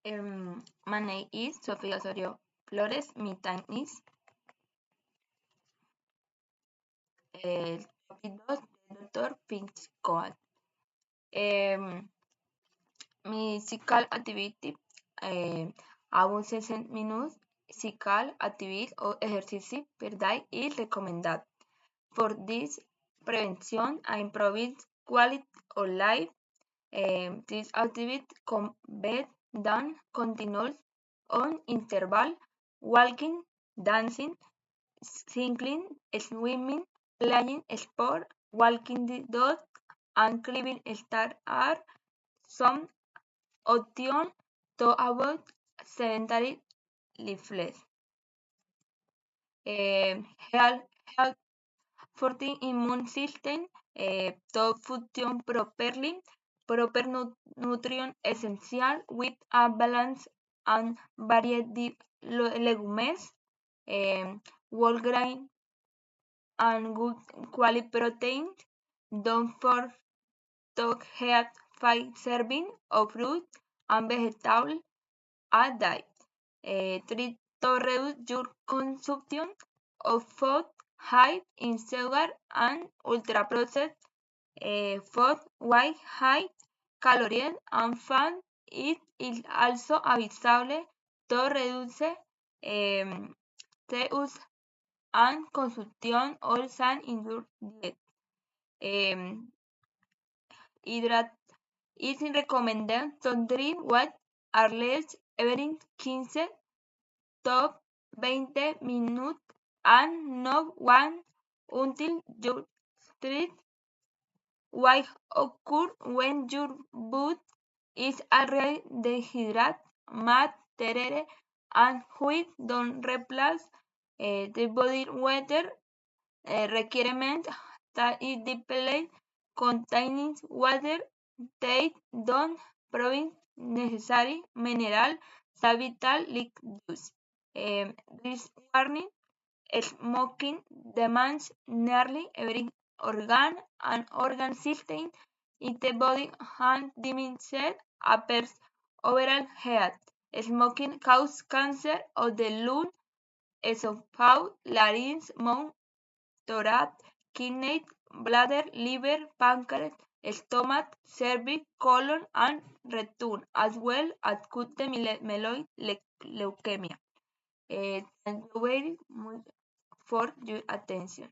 My name is Sofía Osorio Flores. My time is topic 2 de Dr. Finch Coat. Mi physical activity hago 60 minutos physical activity o ejercicio per day es recomendado. For this prevention and improving quality of life, this activity can be done continuously on interval, walking, dancing, cycling, swimming, playing sport, walking the dog, and climbing stairs are some options to avoid sedentary lifestyle. Help for the immune system to function properly. Proper nutrition essential with a balanced and varied legumes, whole grain, and good quality protein. Don't forget to have 5 servings of fruit and vegetables a day. 3. To reduce your consumption of food high in sugar and ultra-processed food with high calories and fat. It is also advisable to reduce the use and consumption of salt in your diet. It is recommended to drink water at least every 15 to 20 minutes and not one until your thirst will occur when your body is already dehydrated, terere, and which don't replace the body water requirement that is depleted containing water. They don't provide necessary mineral vital liquids. This warning: smoking damages nearly every organ and organ system in the body and diminishes a person's overall health. Smoking causes cancer of the lung, esophagus, larynx, mouth, thorax, kidney, bladder, liver, pancreas, stomach, cervix, colon, and rectum, as well as acute myeloid leukemia. Thank you very much for your attention.